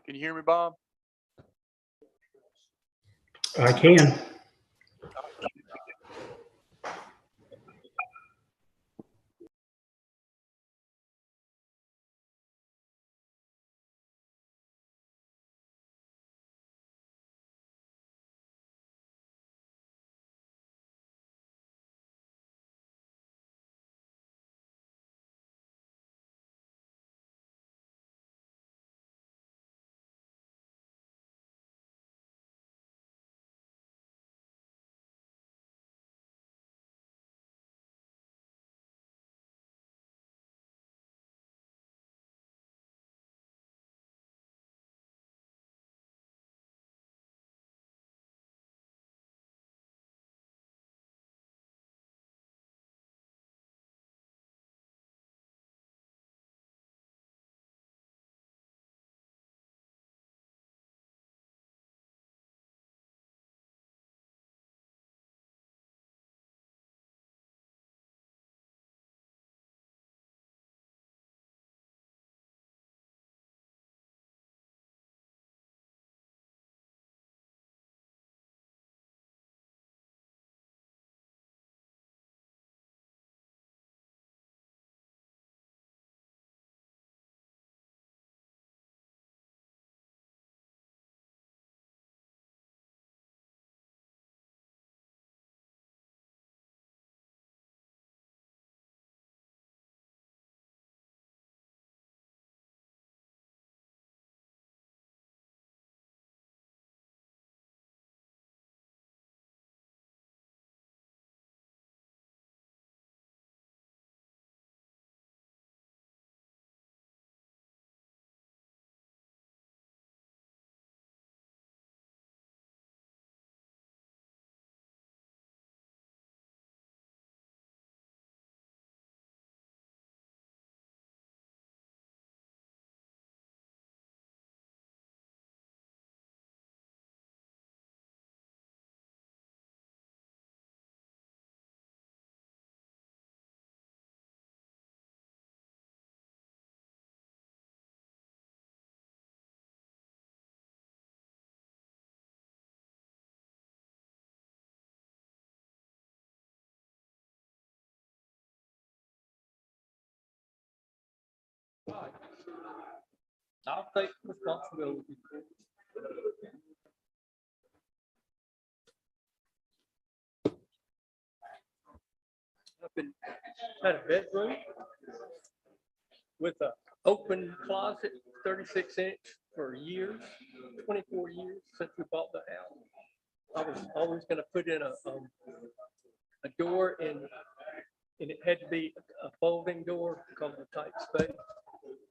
Can you hear me, Bob? I can. I'll take responsibility. I've been had a bedroom with an open closet, 36-inch for years, 24 years since we bought the house. I was always going to put in a door and it had to be a folding door because of the tight space.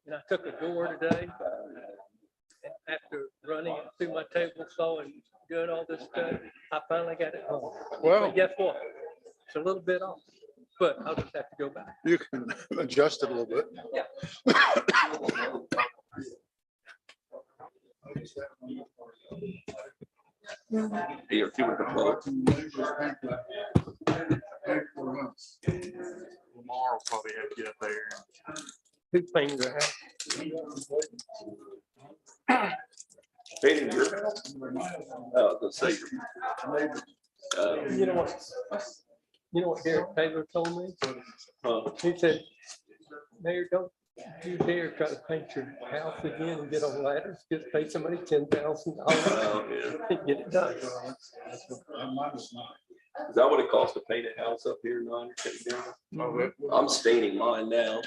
And I took a door today, and after running it through my table saw and doing all this stuff, I finally got it home. Well, But guess what? It's a little bit off, but I'll just have to go back. you can adjust it a little bit. Yeah. Here, see what the plug. Lamar will probably have to get up there. Who painted the house? Painting your house? The say. You know what Derek Taylor told me? He said, Mayor, don't you dare try to paint your house again and get on ladders. Just pay somebody $10,000 and get it done. Is that what it costs to paint a house up here in I'm staining mine now.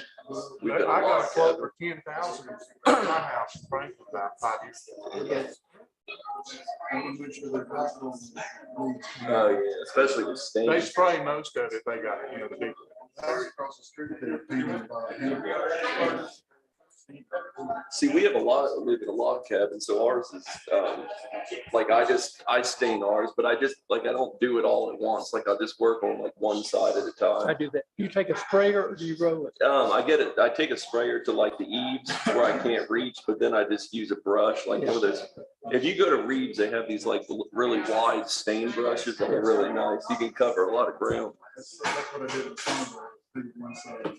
We've got I a got a lot quote of for 10,000 at my house in Franklin about 5 years ago. Oh, yeah, especially with They staining. spray most of it. They got, the big. Across the street there, painted by See, we live in a log cabin, so ours is, like, I stain ours, but I don't do it all at once. Like, I just work on like one side at a I time. do that. You take a sprayer or do you roll it? I take a sprayer to like the eaves where I can't reach, but then I just use a brush, like one of those. If you go to Reeves, they have these like really wide stain brushes that are really nice. You can cover a lot of ground. That's what I did in summer. Painted one side.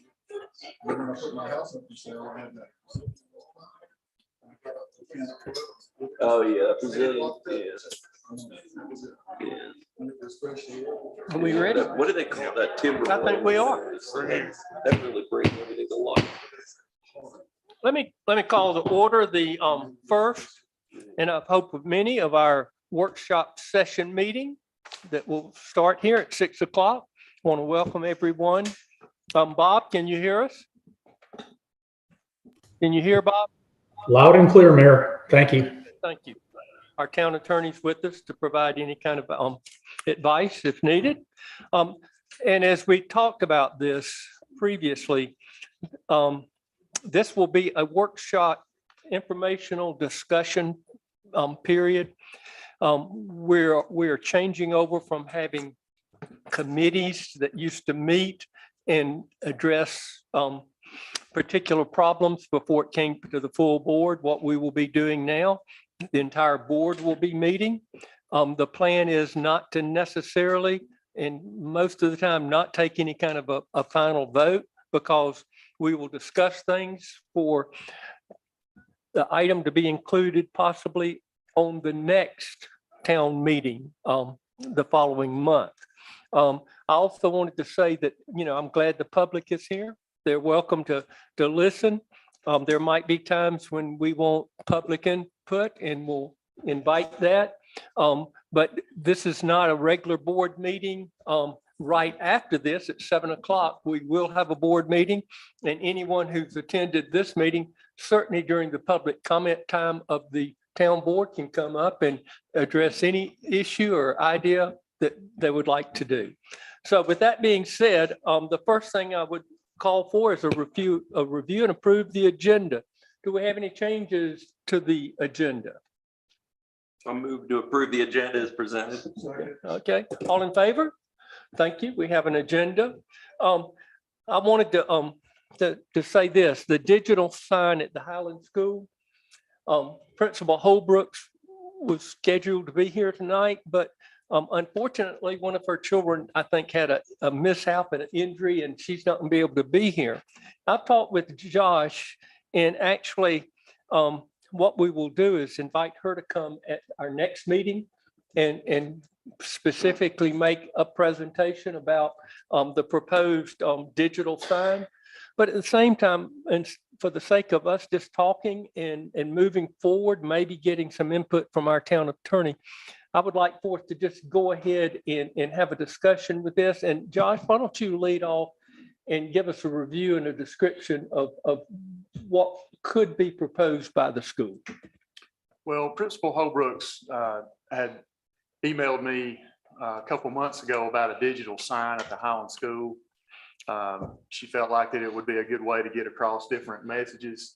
Then when I put my house up for sale, I had that. Oh, yeah, Brazilian, yeah. Are we ready? What do they call that, timber? I think we are. That really brings everything to life. Let me call the order the first and I hope of many of our workshop session meeting that will start here at 6 o'clock. Want to welcome everyone. Bob, can you hear us? Can you hear Bob? Loud and clear, Mayor. Thank you. Thank you. Our town attorney's with us to provide any kind of advice if needed. And as we talked about this previously, this will be a workshop informational discussion period. We're changing over from having committees that used to meet and address particular problems before it came to the full board. What we will be doing now, the entire board will be meeting. The plan is not to necessarily, and most of the time, not take any kind of a final vote, because we will discuss things for the item to be included possibly on the next town meeting the following month. I also wanted to say that, I'm glad the public is here. They're welcome to listen. There might be times when we want public input and we'll invite that. But this is not a regular board meeting. Right after this at 7 o'clock, we will have a board meeting, and anyone who's attended this meeting, certainly during the public comment time of the town board, can come up and address any issue or idea that they would like to do. So with that being said, the first thing I would call for is a review and approve the agenda. Do we have any changes to the agenda? I'll move to approve the agenda as presented. Okay, all in favor? Thank you. We have an agenda. I wanted to say this, the digital sign at the Highlands School, Principal Holbrooks was scheduled to be here tonight, but unfortunately, one of her children, I think, had a mishap and an injury, and she's not going to be able to be here. I've talked with Josh, and actually, what we will do is invite her to come at our next meeting and specifically make a presentation about the proposed digital sign. But at the same time, and for the sake of us just talking and moving forward, maybe getting some input from our town attorney, I would like for us to just go ahead and have a discussion with this. And Josh, why don't you lead off and give us a review and a description of what could be proposed by the school? Well, Principal Holbrooks had emailed me a couple months ago about a digital sign at the Highlands School. She felt like that it would be a good way to get across different messages.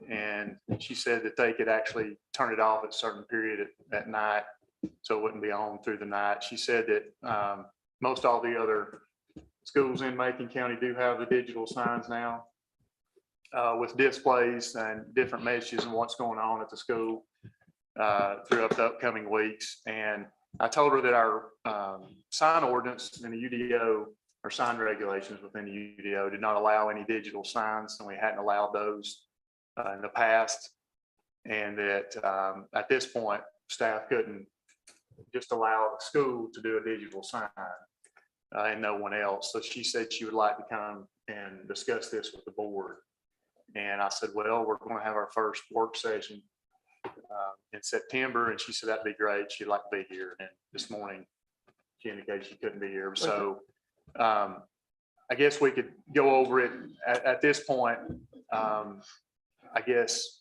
And she said that they could actually turn it off at a certain period at night, so it wouldn't be on through the night. She said that most all the other schools in Macon County do have the digital signs now with displays and different messages and what's going on at the school throughout the upcoming weeks. And I told her that our sign ordinance in the UDO, or sign regulations within the UDO, did not allow any digital signs, and we hadn't allowed those in the past, and that at this point, staff couldn't just allow the school to do a digital sign and no one else. So she said she would like to come and discuss this with the board. And I said, well, we're going to have our first work session in September. And she said, that'd be great. She'd like to be here. And this morning, she indicated she couldn't be here. So I guess we could go over it at this point. I guess,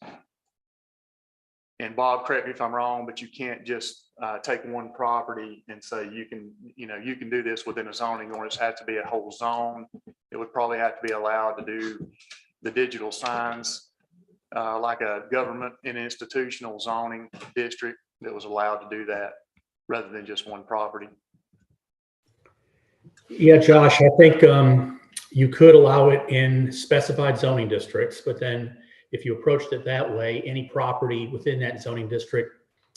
and Bob, correct me if I'm wrong, but you can't just take one property and say you can do this within a zoning ordinance. It has to be a whole zone. It would probably have to be allowed to do the digital signs like a government and institutional zoning district that was allowed to do that rather than just one property. Yeah, Josh, I think you could allow it in specified zoning districts, but then if you approached it that way, any property within that zoning district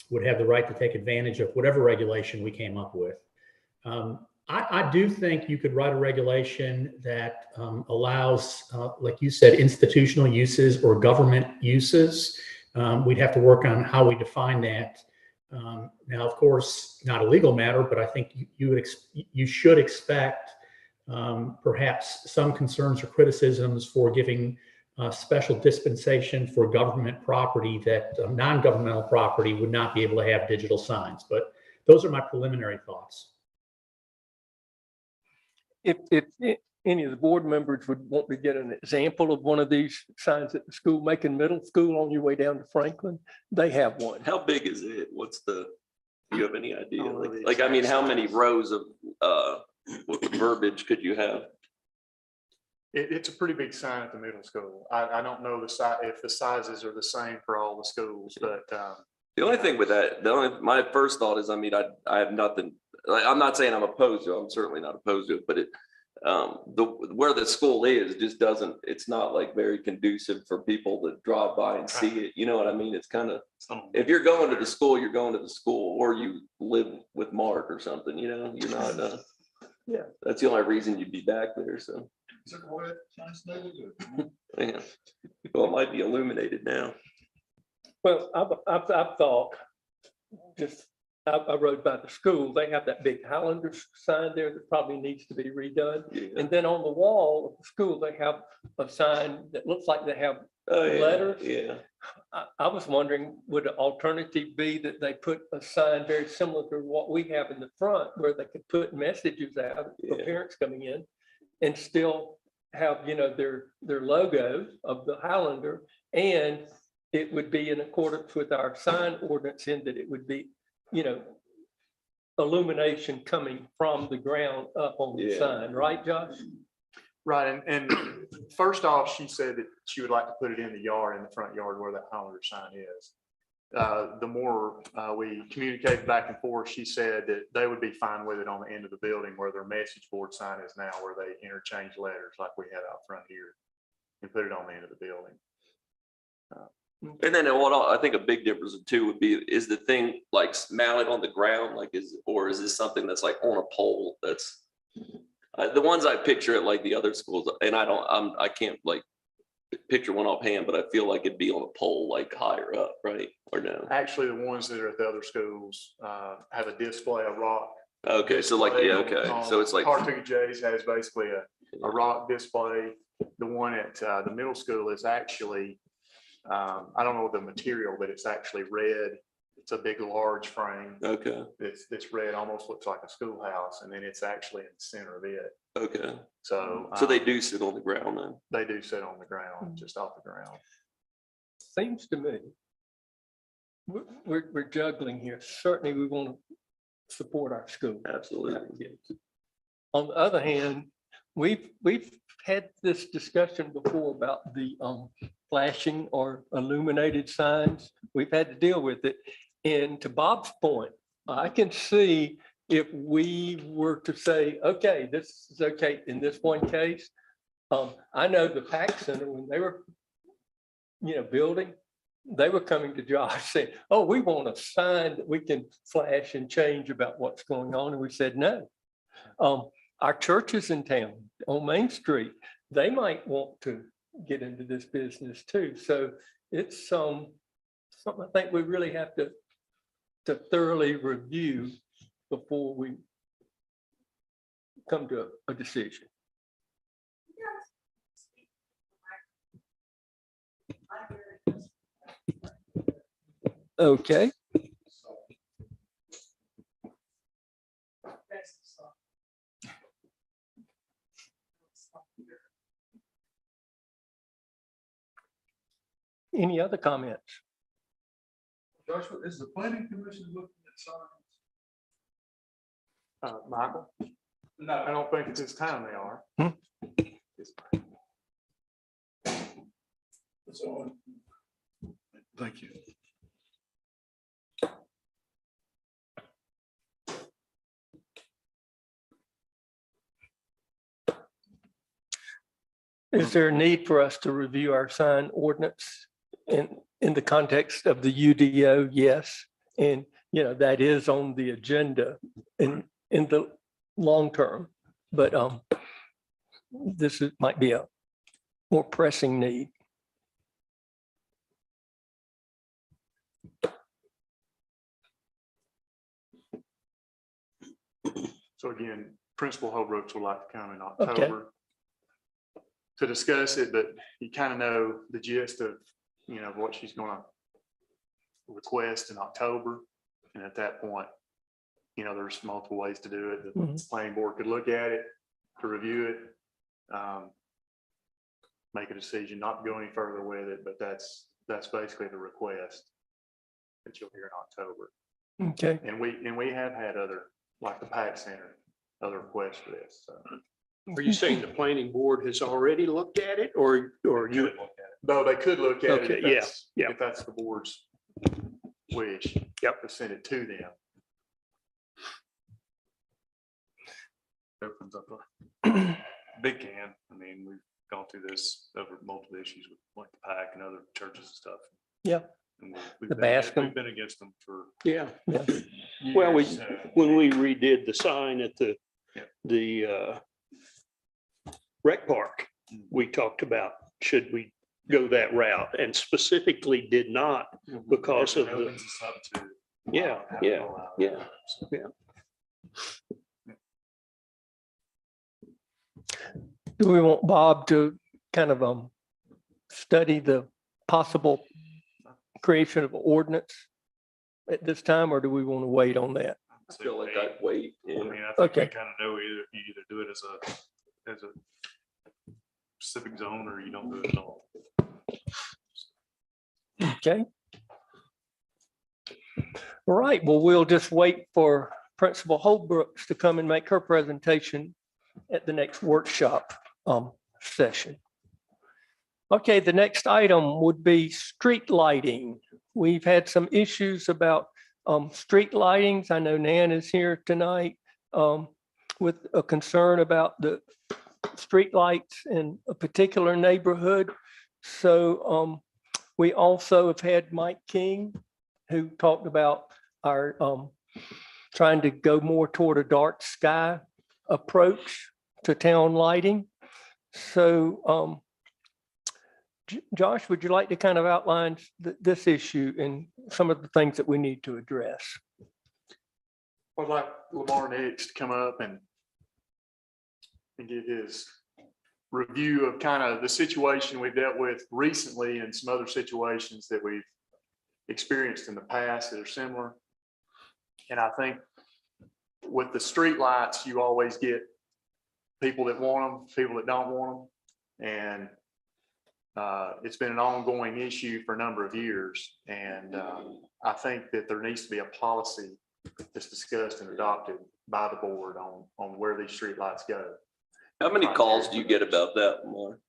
would have the right to take advantage of whatever regulation we came up with. I do think you could write a regulation that allows, like you said, institutional uses or government uses. We'd have to work on how we define that. Now, of course, not a legal matter, but I think you should expect perhaps some concerns or criticisms for giving special dispensation for government property that non-governmental property would not be able to have digital signs. But those are my preliminary thoughts. If any of the board members would want to get an example of one of these signs at the school, Macon Middle School on your way down to Franklin, they have one. How big is it? What's the, do you have any idea? I don't know the Like, I mean, exact how size. many rows of verbiage could you have? It's a pretty big sign at the middle school. I don't know the size, if the sizes are the same for all the schools, but The only thing with that, my first thought is, I mean, I have nothing, like, I'm not saying I'm opposed to it. I'm certainly not opposed to it, but where the school is just doesn't, it's not like very conducive for people to drive by and see it. You know what I mean? It's kind of, if you're going to the school, you're going to the school, or you live with Mark or something, you know, you're not, Yeah. that's the only reason you'd be back there, so. Yeah. Well, it might be illuminated now. Well, I've thought, I rode by the school, they have that big Highlanders sign there that probably needs to be redone. Yeah. And then on the wall of the school, they have a sign that looks like they have Oh, yeah, letters. yeah. I was wondering, would an alternative be that they put a sign very similar to what we have in the front, where they could put messages out for Yeah. parents coming in and still have, you know, their logo of the Highlander, and it would be in accordance with our sign ordinance in that it would be, you know, illumination coming from the ground up on the Yeah. sign, right, Josh? right. And first off, she said that she would like to put it in the yard, in the front yard where that Hollander sign is. The more we communicated back and forth, she said that they would be fine with it on the end of the building where their message board sign is now, where they interchange letters like we had out front here, and put it on the end of the building. And then I think a big difference too would be, is the thing like mounted on the ground, like or is this something that's like on a pole? That's the ones I picture at like the other schools, and I can't like picture one offhand, but I feel like it'd be on a pole like higher up, right? Or no? Actually, the ones that are at the other schools have a display, a rock. Okay, so like, yeah, okay, so it's like, Hartucky J's has basically a rock display. The one at the middle school is actually, I don't know the material, but it's actually red. It's a big, large frame. okay, It's red, almost looks like a schoolhouse, and then it's actually in the center of it. okay. So So they do sit on the ground then? they do sit on the ground, just off the ground. Seems to me we're juggling here. Certainly, we want to support our school. Absolutely. On the other hand, we've had this discussion before about the flashing or illuminated signs. We've had to deal with it. And to Bob's point, I can see if we were to say, okay, this is okay in this one case. I know the PAC Center, when they were, you know, building, they were coming to Josh saying, oh, we want a sign that we can flash and change about what's going on. And we said, no. Our churches in town on Main Street, they might want to get into this business too. So it's something I think we really have to thoroughly review before we come to a decision. Okay. Any other comments? Joshua, is the planning commission looking at signs? Michael? No, I don't think at this time they are. So, thank you. Is there a need for us to review our sign ordinance in the context of the UDO? Yes. And, you know, that is on the agenda in the long-term, but might be a more pressing need. So again, Principal Holbrooks would like to come in Okay. October to discuss it, but you kind of know the gist of, what she's gonna request in October. And at that point, there's multiple ways to do it. The Mhm. planning board could look at it, to review it, make a decision not to go any further with it, but that's basically the request that you'll hear in October. Okay. And we have had other, like the PAC Center, other requests for this, so. Are you saying the planning board has already looked at it or you? No, they could look at it Okay, if yeah, that's, yeah. if that's the board's wish. Yep. To send it to them. Opens up a big can. I mean, we've gone through this over multiple issues with like the PAC and other churches and stuff. Yeah. And we've The been- Bascom. We've been against them for Yeah. Yeah. Well, years, so. when we redid the sign at Yeah. the rec park, we talked about, should we go that route, and specifically did not because of It the, opens us up to yeah, yeah, yeah. Do we want Bob to kind of study the possible creation of ordinance at this time, or do we want to wait on that? I feel like I'd wait. I Yeah. mean, I think we Okay. kind of know you either do it as a specific zone or you don't do it at all. Okay. All right, well, we'll just wait for Principal Holbrooks to come and make her presentation at the next workshop session. Okay, the next item would be street lighting. We've had some issues about street lightings. I know Nan is here tonight with a concern about the street lights in a particular neighborhood. So we also have had Mike King, who talked about our trying to go more toward a dark sky approach to town lighting. So Josh, would you like to kind of outline this issue and some of the things that we need to address? I'd like Lamar Nix to come up and give his review of kind of the situation we've dealt with recently and some other situations that we've experienced in the past that are similar. And I think with the street lights, you always get people that want them, people that don't want them. And it's been an ongoing issue for a number of years. And I think that there needs to be a policy that's discussed and adopted by the board on where these street lights go. How many calls do you get about that, Lamar?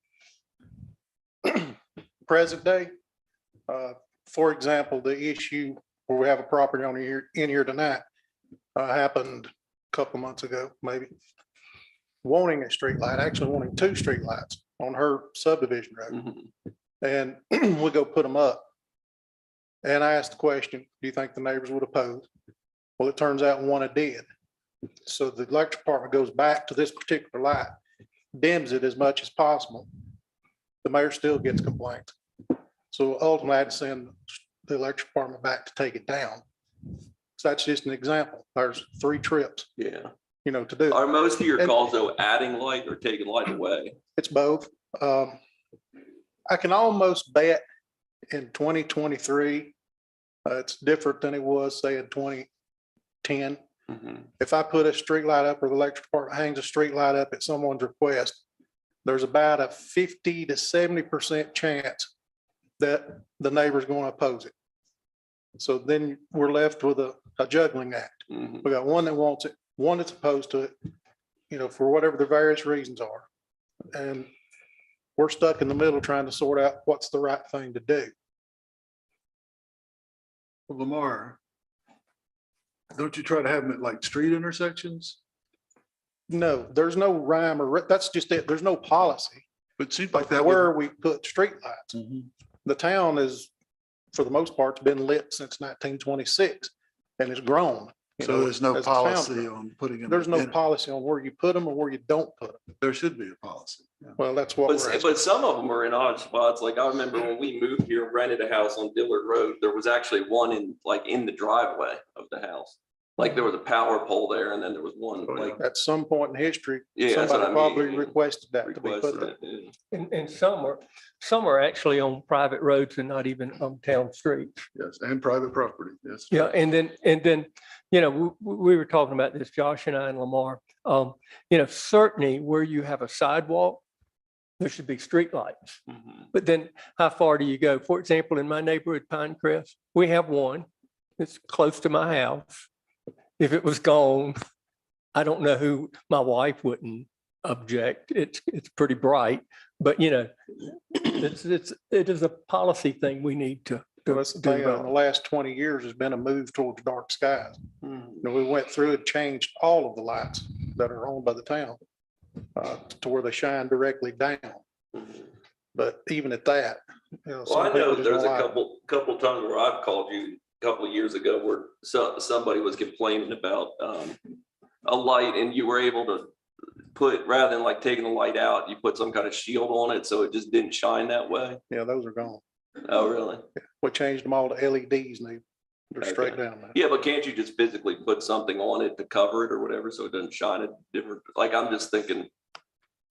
Present day. For example, the issue where we have a property on here, in here tonight, happened a couple months ago, maybe. Wanting a street light, actually wanting 2 street lights on her subdivision road. Mhm. And we go put them up. And I asked the question, do you think the neighbors would oppose? Well, it turns out one did. So the electric department goes back to this particular light, dims it as much as possible. The mayor still gets complaints. So ultimately I had to send the electric department back to take it down. So that's just an example. There's 3 trips, Yeah. to do. Are most of your And- calls though adding light or taking light away? It's both. I can almost bet in 2023, it's different than it was, say, in 2010. Mhm. If I put a street light up or the electric department hangs a street light up at someone's request, there's about a 50 to 70% chance that the neighbor's going to oppose it. So then we're left with a juggling act. Mhm. We got one that wants it, one that's opposed to it, for whatever the various reasons are. And we're stuck in the middle trying to sort out what's the right thing to do. Lamar, don't you try to have them at like street intersections? No, there's no rhyme or, that's just it. There's no policy But it seems like that. of where we put streetlights. Mhm. The town is, for the most part, it's been lit since 1926 and it's grown. You So know, there's no as the town policy grows. on putting them. There's no in. policy on where you put them or where you don't put them. There should be a policy. Yeah. Well, that's what But, we're asking. but some of them are in odd spots. Like I remember when we moved here, and rented a house on Dillard Road, there was actually one in the driveway of the house. Like there was a power pole there and then there was one Oh, yeah. like At some point in history, Yeah, that's somebody what I mean. probably requested that to be put requested there. it. Yeah. And some are actually on private roads and not even on town streets. Yes, and private property. Yes. Yeah, and then, you know, we were talking about this, Josh and I and Lamar. You know, certainly where you have a sidewalk, there should be streetlights. Mhm. But then how far do you go? For example, in my neighborhood, Pinecrest, we have one. It's close to my house. If it was gone, I don't know who, my wife wouldn't object. It's pretty bright, but you know, it is a policy thing we need to. Well, that's the thing, in the last 20 years has been a move towards dark skies. You know, we went through and changed all of the lights that are owned by the town to where they shine directly down. But even at that, you know, Well, I some people know just there's don't a like it. couple times where I've called you a couple of years ago where somebody was complaining about a light and you were able to put, rather than like taking the light out, you put some kind of shield on it so it just didn't shine that way. Yeah, those are gone. Oh, really? We changed them all to LEDs now. They're straight Okay. down now. Yeah, but can't you just physically put something on it to cover it or whatever so it doesn't shine a different, like I'm just thinking,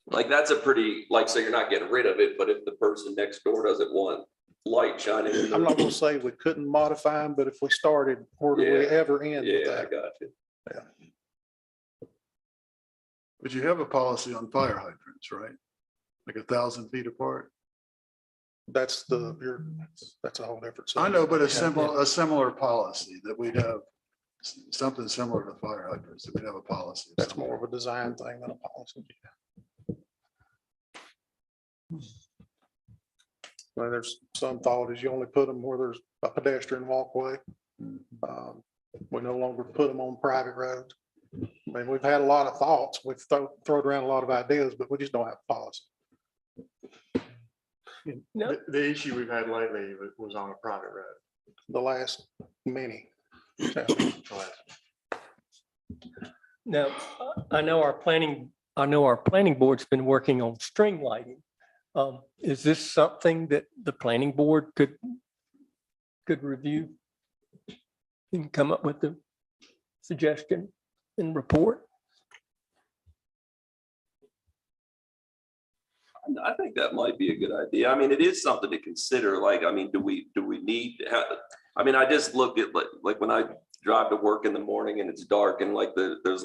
like that's a pretty, like, so you're not getting rid of it, but if the person next door doesn't want light shining in I'm not their- gonna say we couldn't modify them, but if we started, where do we Yeah. ever end with Yeah, I that? got you. But you have a policy on fire hydrants, right? Like 1,000 feet apart. That's that's a whole different. I know, but a subject. similar policy that we'd have something similar to fire hydrants, that we'd have a policy. of That's some more of a design thing than a policy. Well, there's some thought is you only put them where there's a pedestrian walkway. We no longer put them on private roads. I mean, we've had a lot of thoughts. We've thrown around a lot of ideas, but we just don't have a policy. No, The issue we've had lately was on a private road. The last many. Yeah. now, I know our planning board's been working on string lighting. Is this something that the planning board could review and come up with a suggestion and report? I think that might be a good idea. I mean, it is something to consider. Like, I mean, do we need to have, I mean, I just look at like when I drive to work in the morning and it's dark and like there's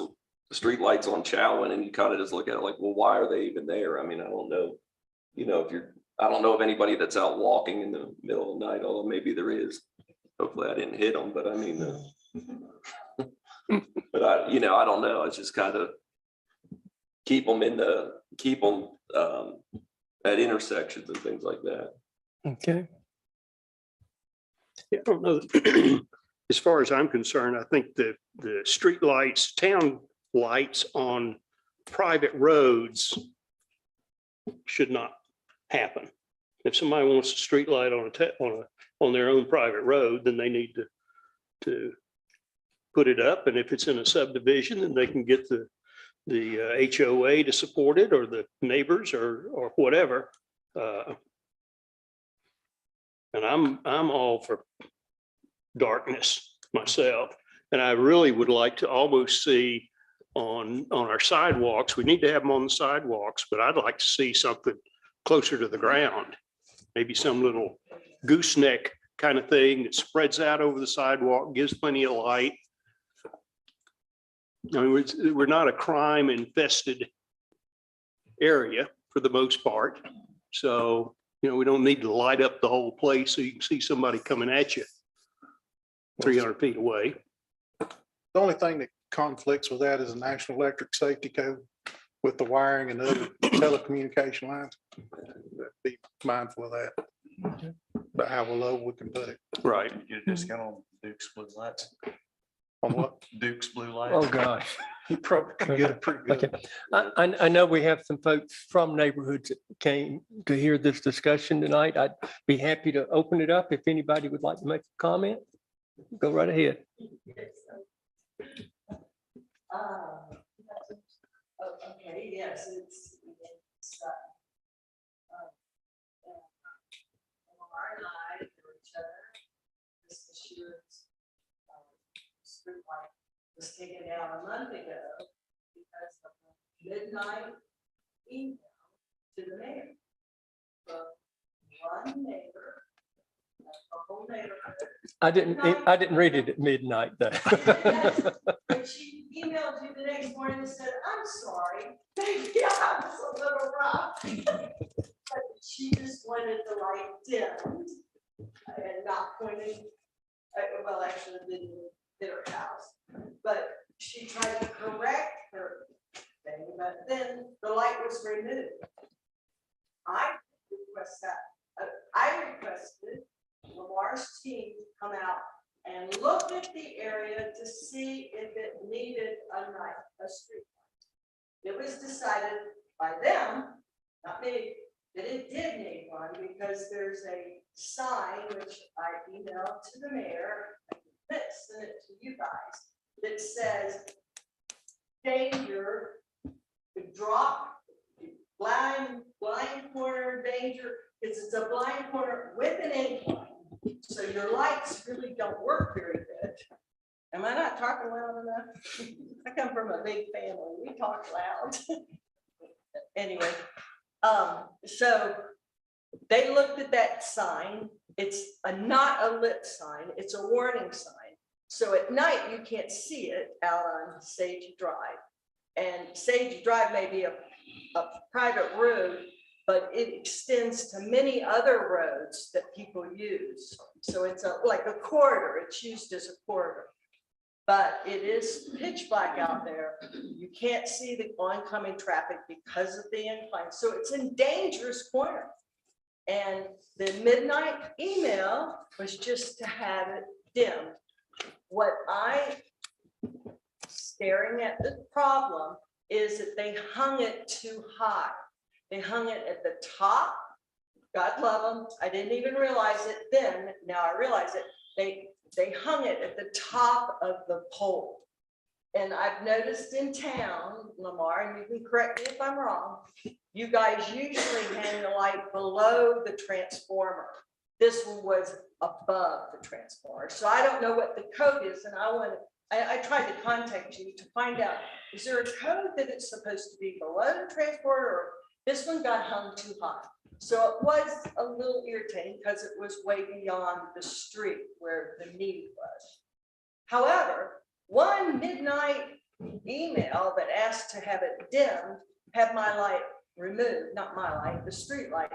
street lights on Chowan and you kind of just look at it like, well, why are they even there? I mean, I don't know, you know, I don't know of anybody that's out walking in the middle of the night, although maybe there is. Hopefully I didn't hit them, but I mean, but I don't know. It's just kind of keep them at intersections and things like that. Okay. Yeah, I don't know. As far as I'm concerned, I think the street lights, town lights on private roads should not happen. If somebody wants a street light on their own private road, then they need to put it up. And if it's in a subdivision, then they can get the HOA to support it or the neighbors or whatever. And I'm all for darkness myself. And I really would like to almost see on our sidewalks, we need to have them on the sidewalks, but I'd like to see something closer to the ground. Maybe some little gooseneck kind of thing that spreads out over the sidewalk, gives plenty of light. I mean, we're not a crime infested area for the most part. So, you know, we don't need to light up the whole place so you can see somebody coming at you 300 feet away. The only thing that conflicts with that is the National Electric Safety Code with the wiring and other telecommunication lines. Be mindful of that. But how low we can put it. Right. Get a discount on Duke's blue lights. On what? Duke's blue lights. Oh, gosh. You probably could get it pretty Okay. good. I know we have some folks from neighborhoods that came to hear this discussion tonight. I'd be happy to open it up if anybody would like to make a comment. Go right ahead. Okay, yes, it's, Lamar and I knew each other. This year's street light was taken down a month ago because of a midnight email to the mayor. From one neighbor, a whole neighborhood. I didn't read it at midnight though. But she emailed you the next morning and said, I'm sorry, maybe I was a little rough. But she just wanted the light dimmed and not pointed, well, actually, it didn't hit her house. But she tried to correct her thing, but then the light was removed. I requested Lamar's team come out and look at the area to see if it needed a street light. It was decided by them, not me, that it did need one because there's a sign which I emailed to the mayor, I sent it to you guys, that says danger, drop, blind corner danger, because it's a blind corner with an incline. So your lights really don't work very good. Am I not talking loud enough? I come from a big family. We talk loud. Anyway, so they looked at that sign. It's not a lit sign. It's a warning sign. So at night you can't see it out on Sage Drive. And Sage Drive may be a private road, but it extends to many other roads that people use. So it's like a corridor. It's used as a corridor. But it is pitch black out there. You can't see the oncoming traffic because of the incline. So it's in dangerous corner. And the midnight email was just to have it dimmed. What I, staring at the problem, is that they hung it too high. They hung it at the top. God love them. I didn't even realize it then. Now I realize it. They hung it at the top of the pole. And I've noticed in town, Lamar, and you can correct me if I'm wrong, you guys usually hang the light below the transformer. This one was above the transformer. So I don't know what the code is, and I tried to contact you to find out, is there a code that it's supposed to be below the transporter, or this one got hung too high? So it was a little irritating because it was way beyond the street where the need was. However, one midnight email that asked to have it dimmed had my light removed, not my light, the street light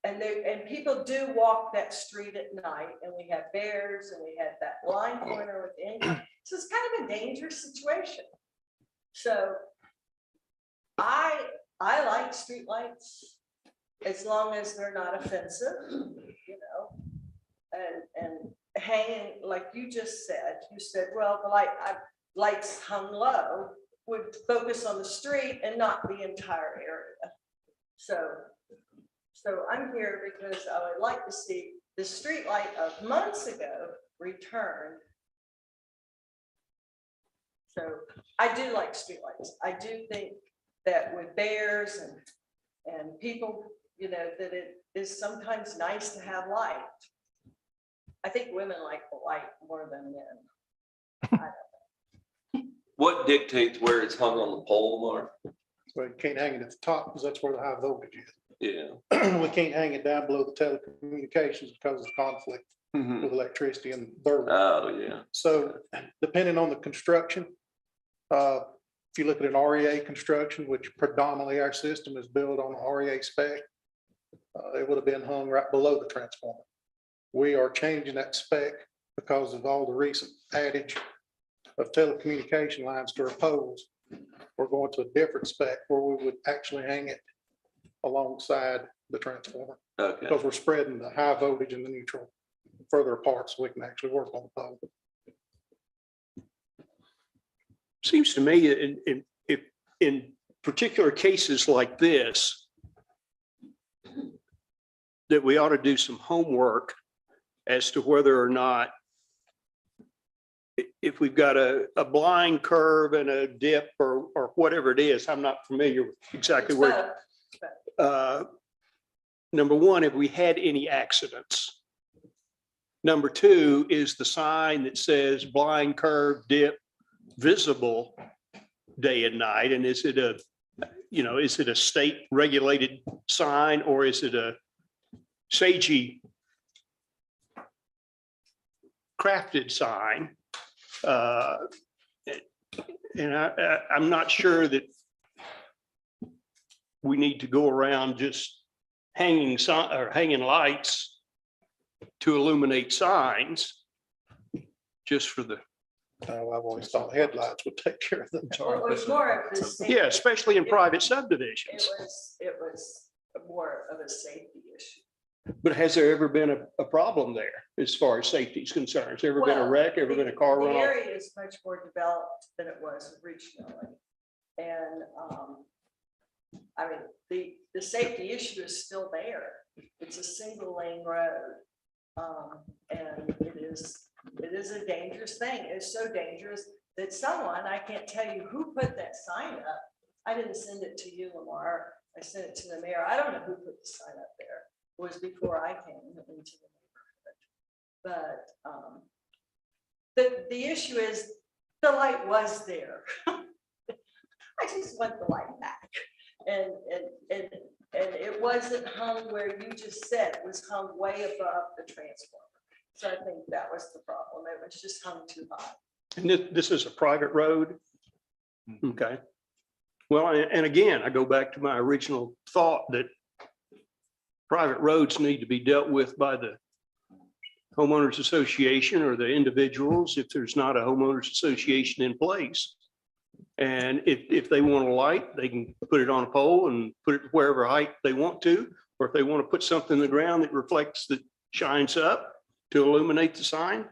and people do walk that street at night, and we have bears and we had that blind corner with the incline. So it's kind of a dangerous situation. So I like street lights as long as they're not offensive, you know, and hanging, like you just said, well, the lights hung low would focus on the street and not the entire area. So I'm here because I would like to see the street light of months ago returned. So I do like streetlights. I do think that with bears and people, you know, that it is sometimes nice to have light. I think women like the light more than men. What dictates where it's hung on the pole, Mark? Well, you can't hang it at the top because that's where the high voltage is. Yeah. We can't hang it down below the telecommunications because of conflict Mhm. with electricity and their. Oh, yeah. So depending on the construction, if you look at an REA construction, which predominantly our system is built on REA spec, it would have been hung right below the transformer. We are changing that spec because of all the recent adage of telecommunication lines to our poles. We're going to a different spec where we would actually hang it alongside the transformer Okay. because we're spreading the high voltage and the neutral further apart so we can actually work on the pole. Seems to me in particular cases like this, that we ought to do some homework as to whether or not if we've got a blind curve and a dip or whatever it is, I'm not familiar with exactly It's where. both. Number one, have we had any accidents? Number two, is the sign that says blind curve dip visible day and night? And is it a, is it a state regulated sign or is it a SAGE crafted sign? And I'm not sure that we need to go around just hanging lights to illuminate signs just for the, I've always thought headlights would take care of them. Well, it was more of the safety. yeah, especially in private It subdivisions. was more of a safety issue. But has there ever been a problem there as far as safety is concerned? Has there ever been a Well, wreck, ever been a car The run off? area is much more developed than it was originally. And, I mean, the safety issue is still there. It's a single lane road. And it is a dangerous thing. It's so dangerous that someone, I can't tell you who put that sign up. I didn't send it to you, Lamar. I sent it to the mayor. I don't know who put the sign up there. It was before I came into the neighborhood. But the issue is the light was there. I just want the light back. And it wasn't hung where you just said, it was hung way above the transformer. So I think that was the problem. It was just hung too high. And this is a private road? Okay. Well, and again, I go back to my original thought that private roads need to be dealt with by the homeowners association or the individuals if there's not a homeowners association in place. And if they want a light, they can put it on a pole and put it wherever height they want to, or if they want to put something in the ground that reflects, that shines up to illuminate the sign,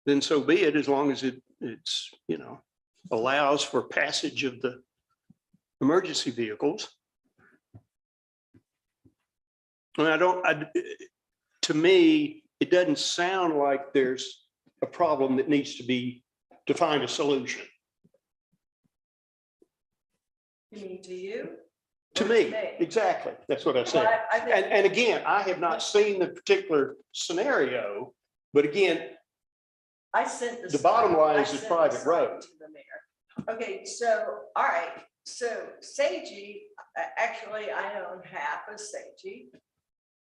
then so be it, as long as it's, allows for passage of the emergency vehicles. And to me, it doesn't sound like there's a problem that needs to find a solution. You mean to you? To Or me, exactly. That's what I said. Well, I think- And again, I have not seen the particular scenario, but again, I sent the bottom line is I it's sent private the sign road. to the mayor. Okay, so, all right, so Sagey, actually, I own half of Sagey.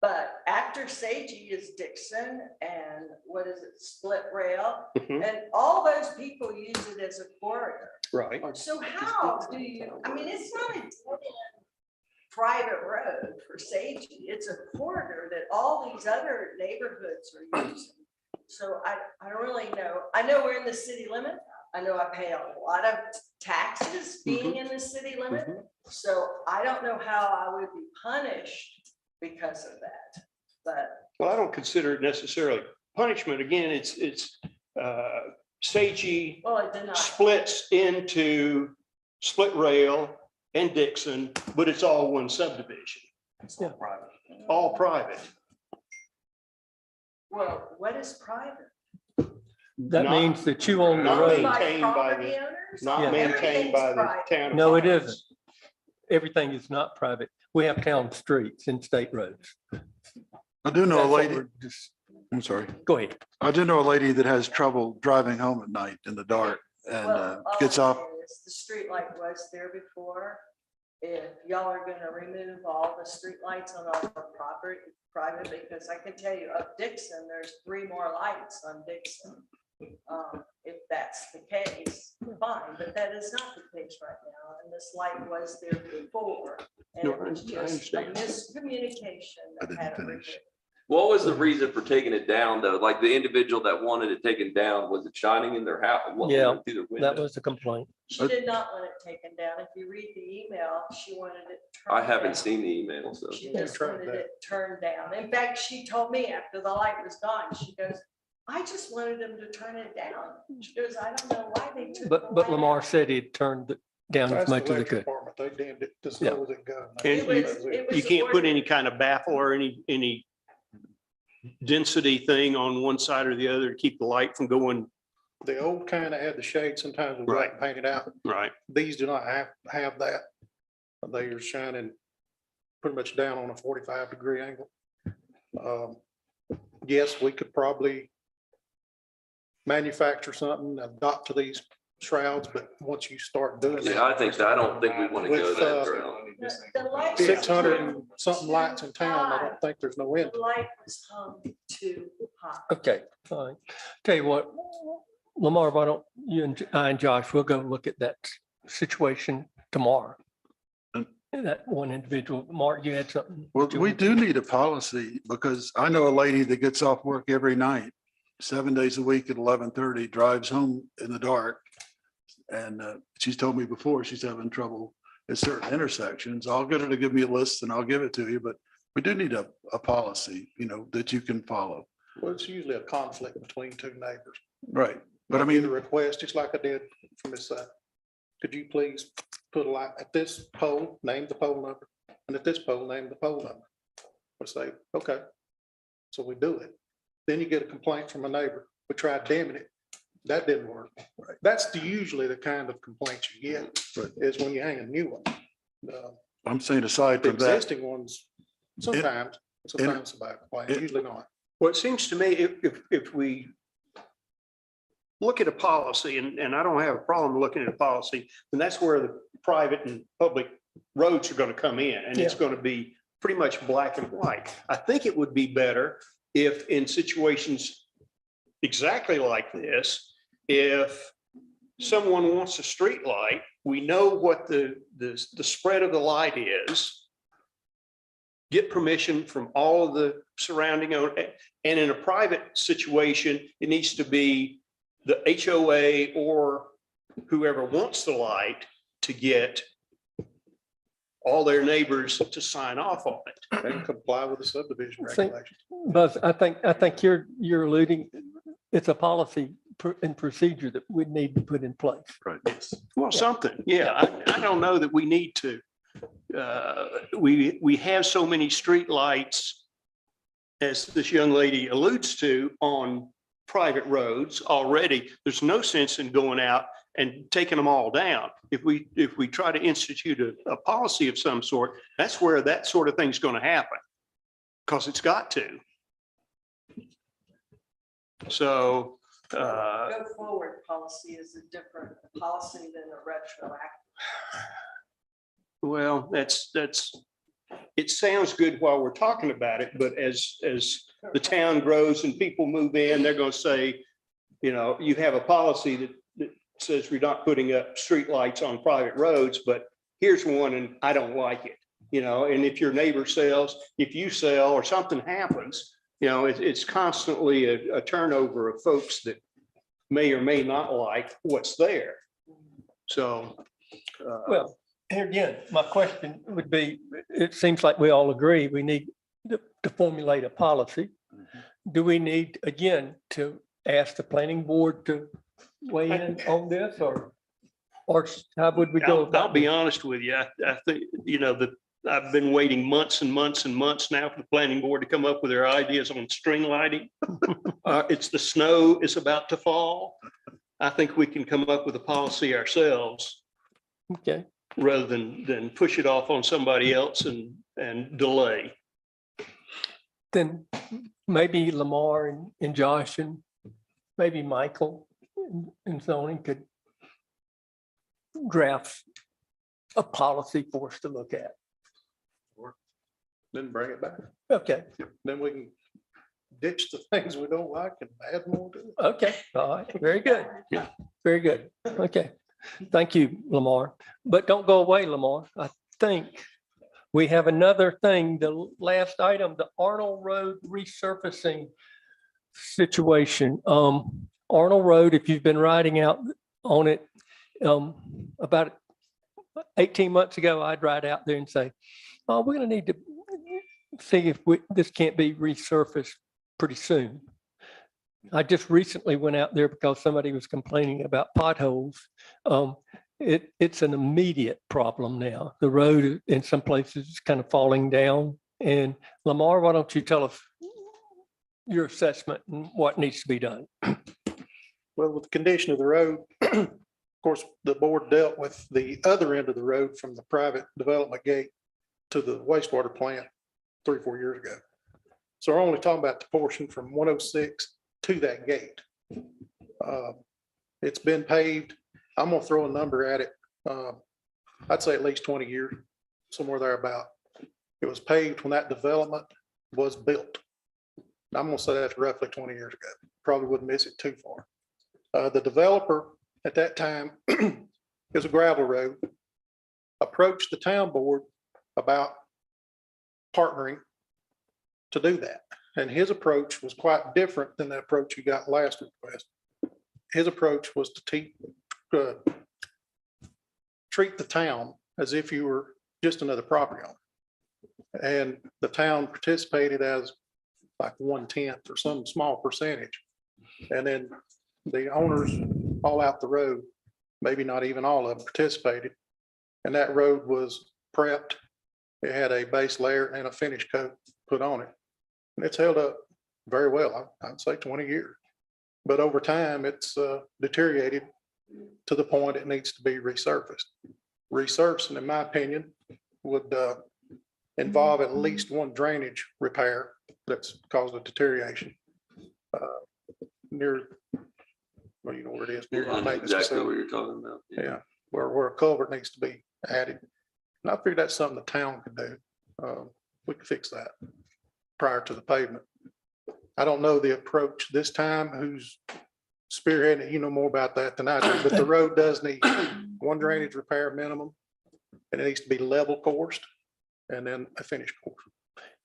But after Sagey is Dixon and what is it, Split Rail? Mhm. And all those people use it as a corridor. Right. So how do you, I mean, it's not a dead-end private road for Sagey. It's a corridor that all these other neighborhoods are using. So I don't really know. I know we're in the city limit. I know I pay a lot of taxes being in the city limit. So I don't know how I would be punished because of that, but. Well, I don't consider it necessarily punishment. Again, it's Sagey Well, it did not. splits into Split Rail and Dixon, but it's all one subdivision, all private. Well, what is private? That Not- means that you own the not road. maintained by Property the- owners? Not Yeah. maintained by the Everything's town. of No, it Highlands. isn't. Everything is not private. We have town streets and state roads. I do know a That's what lady, we're just- I'm sorry. Go ahead. I do know a lady that has trouble driving home at night in the dark and Well, all gets I'm off. saying is the street light was there before. If y'all are gonna remove all the street lights on our property, private, because I can tell you up Dixon, there's 3 more lights on Dixon. If that's the case, fine, but that is not the case right now, and this light was there before. And No, it was I just a understand. miscommunication. I that didn't had finish. occurred. What was the reason for taking it down though? Like the individual that wanted it taken down, was it shining in their house? Yeah, Through their That window? was a complaint. She did not want it taken down. If you read the email, she wanted it. I turned haven't down. seen the email, so. She Yeah, just turned wanted down. it turned down. In fact, she told me after the light was gone, she goes, I just wanted them to turn it down. She goes, I don't know why they took. the But light Lamar out." said it turned it down as That's the much as it electric could. department. They damned it as Yeah. low as it goes. And It was you can't put ordered- any kind of baffle or any density thing on one side or the other to keep the light from going The old kind that had the shade, sometimes we Right. black painted out. Right. These do not have that. They are shining pretty much down on a 45-degree angle. Yes, we could probably manufacture something, adopt to these shrouds, but once you start doing that. Yeah, I don't think we want to go With, that route. The light. 600 and something lights in town, I don't think there's no end. The light was hung too high. Okay, fine. Tell you what, Lamar, why don't you and I and Josh, we'll go look at that situation tomorrow. That one individual, Mark, you had something? Well, that you we wanted do need a policy because I know a lady that gets off work every night, 7 days a week at 11:30, drives home in the dark. And she's told me before she's having trouble at certain intersections. I'll get her to give me a list and I'll give it to you, but we do need a policy, that you can follow. Well, it's usually a conflict between two neighbors. Right. But I Might get mean, a request, just like I did from this side. Could you please put a light at this pole, name the pole number, and at this pole, name the pole number? We say, okay. So we do it. Then you get a complaint from a neighbor. We tried dimming it. That didn't work. That's usually the kind of complaints you get, is when you hang a new one. I'm saying aside The from that, existing ones, sometimes about complaint, usually not. Well, it seems to me if we look at a policy, and I don't have a problem looking at a policy, then that's where the private and public roads are going to come in, and it's going to be pretty much black and white. I think it would be better if in situations exactly like this, if someone wants a street light, we know what the spread of the light is, get permission from all of the surrounding, and in a private situation, it needs to be the HOA or whoever wants the light to get all their neighbors to sign off on it. And comply with the subdivision I think- regulations. Buzz, I think you're alluding, it's a policy and procedure that we need to put in place. right. Well, something, yeah. I don't know that we need to. We have so many streetlights, as this young lady alludes to, on private roads already. There's no sense in going out and taking them all down. If we try to institute a policy of some sort, that's where that sort of thing's going to happen, because it's got to. So, Go forward policy is a different policy than a retroactive. well, it sounds good while we're talking about it, but as the town grows and people move in, they're going to say, you have a policy that says we're not putting up streetlights on private roads, but here's one and I don't like it. And if your neighbor sells, if you sell or something happens, it's constantly a turnover of folks that may or may not like what's there. So. Well, here again, my question would be, it seems like we all agree we need to formulate a policy. Do we need, again, to ask the planning board to weigh in on this, or how would we go? I'll be honest with you. I think, I've been waiting months and months and months now for the planning board to come up with their ideas on string lighting. It's the snow is about to fall. I think we can come up with a policy ourselves Okay, rather than push it off on somebody else and delay. then maybe Lamar and Josh and maybe Michael and zoning could draft a policy for us to look at. Then bring it back. Okay, Then we can ditch the things we don't like and add more to it. okay, all right, very good. Very good. Okay, thank you, Lamar. But don't go away, Lamar. I think we have another thing, the last item, the Arnold Road resurfacing situation. Arnold Road, if you've been riding out on it, about 18 months ago, I'd ride out there and say, oh, we're gonna need to see if this can't be resurfaced pretty soon. I just recently went out there because somebody was complaining about potholes. It's an immediate problem now. The road in some places is kind of falling down. And Lamar, why don't you tell us your assessment and what needs to be done? Well, with the condition of the road, of course, the board dealt with the other end of the road from the private development gate to the wastewater plant 3 or 4 years ago. So we're only talking about the portion from 106 to that gate. It's been paved. I'm gonna throw a number at it. I'd say at least 20 years, somewhere thereabout. It was paved when that development was built. I'm gonna say that's roughly 20 years ago. Probably wouldn't miss it too far. The developer at that time, it was a gravel road, approached the town board about partnering to do that. And his approach was quite different than the approach you got last request. His approach was to treat the town as if you were just another property owner. And the town participated as like 1/10 or some small percentage. And then the owners all out the road, maybe not even all of them participated. And that road was prepped. It had a base layer and a finish coat put on it. And it's held up very well. I'd say 20 years. But over time, it's deteriorated to the point it needs to be resurfaced. Resurfacing, in my opinion, would involve at least one drainage repair that's caused a deterioration near, well, you know where it is. near I the know maintenance exactly what facility. you're talking about. Yeah, where a culvert needs to be added. And I figured that's something the town could do. We could fix that prior to the pavement. I don't know the approach this time, who's spearheading it. You know more about that than I do, but the road does need one drainage repair minimum. And it needs to be level coursed and then a finished course.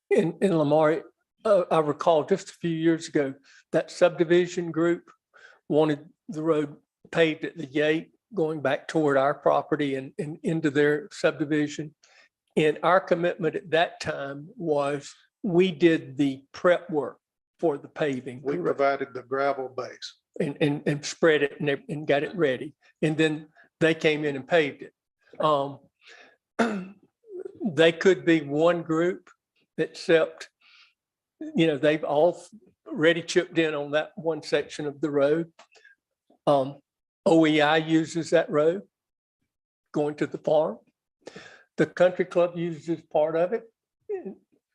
In Lamar, I recall just a few years ago, that subdivision group wanted the road paved at the gate going back toward our property and into their subdivision. And our commitment at that time was we did the prep work for the paving. We provided the gravel base. And spread it and got it ready. And then they came in and paved it. They could be one group, except, they've already chipped in on that one section of the road. OEI uses that road going to the farm. The country club uses part of it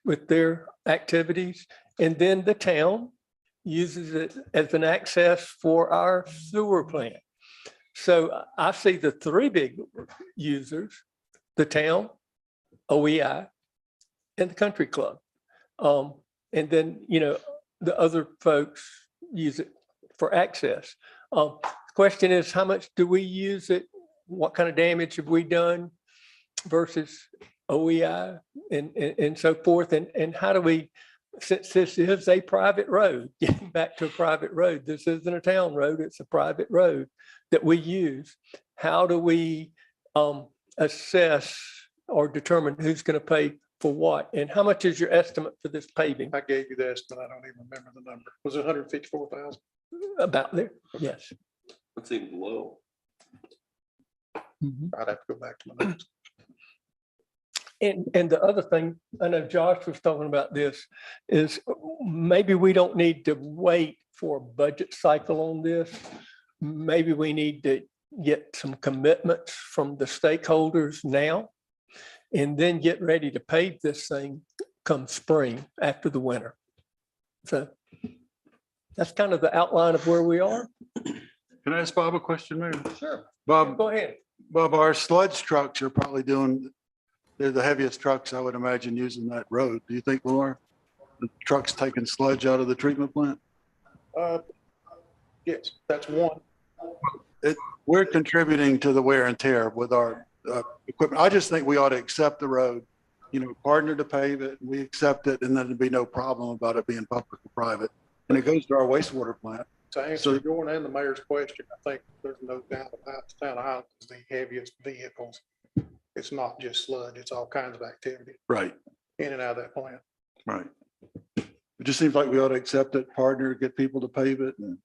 with their activities. And then the town uses it as an access for our sewer plant. So I see the three big users: the town, OEI, and the country club. And then, the other folks use it for access. The question is, how much do we use it? What kind of damage have we done versus OEI and so forth? And how do we, since this is a private road, getting back to a private road, this isn't a town road, it's a private road that we use. How do we assess or determine who's going to pay for what? And how much is your estimate for this paving? I gave you the estimate. I don't even remember the number. Was it 154,000? About there, yes. That's even low. I'd have to go back to my notes. And the other thing, I know Josh was talking about this, is maybe we don't need to wait for a budget cycle on this. Maybe we need to get some commitments from the stakeholders now and then get ready to pave this thing come spring after the winter. So that's kind of the outline of where we are. Can I ask Bob a question, Mayor? Sure. Bob, Go ahead. our sludge trucks are probably they're the heaviest trucks, I would imagine, using that road. Do you think, Laura, the trucks taking sludge out of the treatment plant? Yes, that's one. We're contributing to the wear and tear with our equipment. I just think we ought to accept the road, partner to pave it, we accept it, and then there'd be no problem about it being public or private. And it goes to our wastewater plant. To answer your and the mayor's question, I think there's no doubt about the town of Highlands is the heaviest vehicles. It's not just sludge, it's all kinds of activity Right, in and out of that plant. right. It just seems like we ought to accept it, partner, get people to pave it, and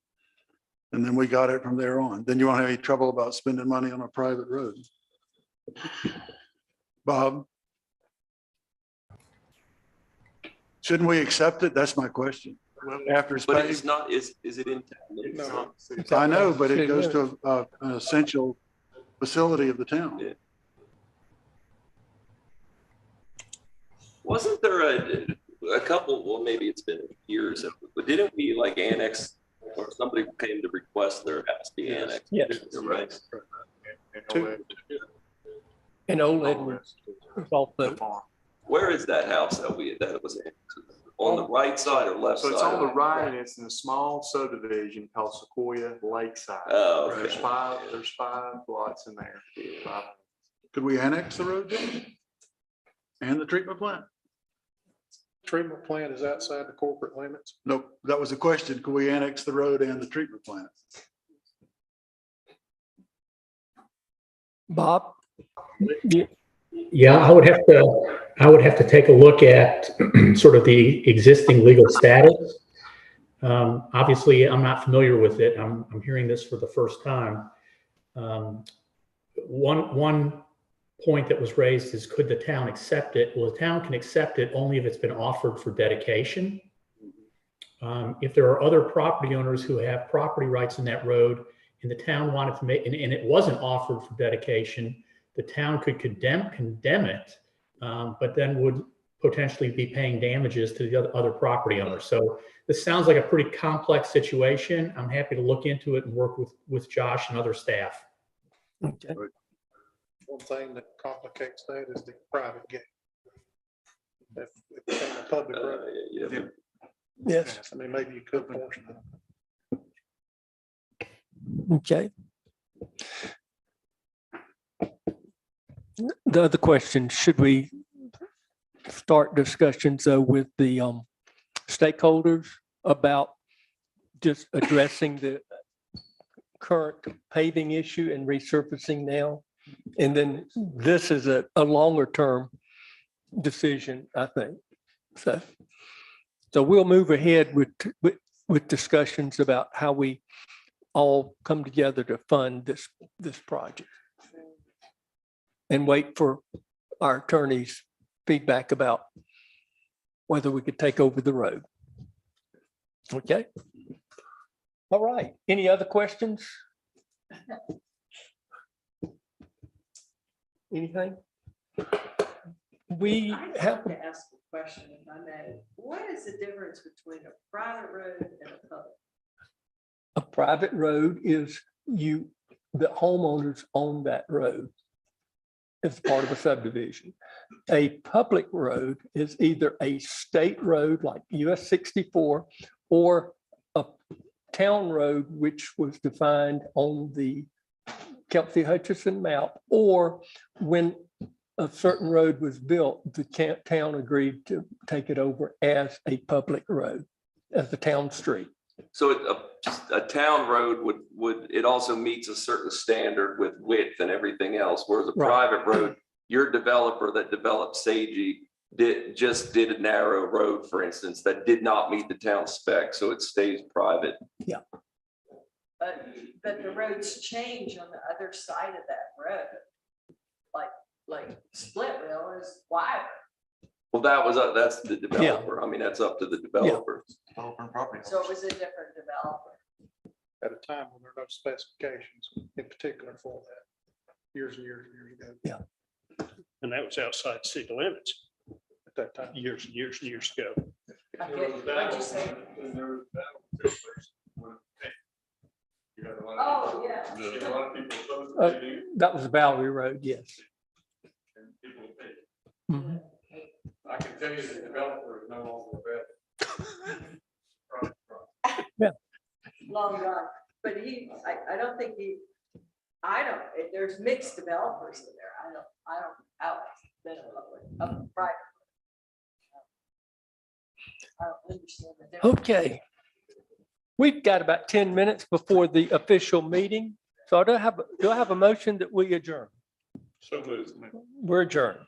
then we got it from there on. Then you won't have any trouble about spending money on a private road. Bob? Shouldn't we accept it? That's my question. after it's But it's paved. not, is it in town? It's not city. I know, but City it goes limits. to an essential facility of the town. Yeah. Wasn't there a couple, well, maybe it's been years, but didn't we like annex, or somebody came to request their house be annexed? Yes. You're right. And Old Edwards is also, Where is that house that it was annexed? On the right side or left So side? it's on the right and it's in a small subdivision called Sequoia Lakeside. Oh, There's okay. five lots in there. Could we annex the road then? And the treatment plant? Treatment plant is outside the corporate limits. Nope, that was a question. Could we annex the road and the treatment plant? Bob? Yeah, I would have to take a look at sort of the existing legal status. Obviously, I'm not familiar with it. I'm hearing this for the first time. One point that was raised is, could the town accept it? Well, the town can accept it only if it's been offered for dedication. If there are other property owners who have property rights in that road and the town wanted to make, and it wasn't offered for dedication, the town could condemn it, but then would potentially be paying damages to the other property owners. So this sounds like a pretty complex situation. I'm happy to look into it and work with Josh and other staff. Okay. One thing that complicates that is the private gate. If it's on a public road, Yeah. Yes, I mean, maybe you could portion it. okay. The other question, should we start discussions with the stakeholders about just addressing the current paving issue and resurfacing now? And then this is a longer term decision, I think. So we'll move ahead with discussions about how we all come together to fund this project. And wait for our attorney's feedback about whether we could take over the road. Okay? All right. Any other questions? Anything? We I'd have, like to ask a question, if I may. What is the difference between a private road and a public? a private road is the homeowners own that road as part of a subdivision. A public road is either a state road like US 64 or a town road, which was defined on the Kelsey Hutchinson map, or when a certain road was built, the town agreed to take it over as a public road, as the town street. So a town road it also meets a certain standard with width and everything else, whereas a Right. private road, your developer that developed Sagey just did a narrow road, for instance, that did not meet the town spec, so it stays private. But the roads change on the other side of that road. Like Split Rail is wider. Well, that's the developer. I mean, that's up to the developer. So it was a different developer. At a time when there are no specifications in particular for that, years and years and years ago. Yeah. And that was outside city limits At that time. years and years and years ago. I get- What'd you say? Oh, yeah. That was Valerie Road, yes. Mhm. I can tell you the developer is no longer Long run, but I don't think there's mixed developers in there. I don't, Alex, been a private. I don't understand the difference. Okay. We've got about 10 minutes before the official meeting. So do I have a motion that we adjourn? So moved. We're adjourned.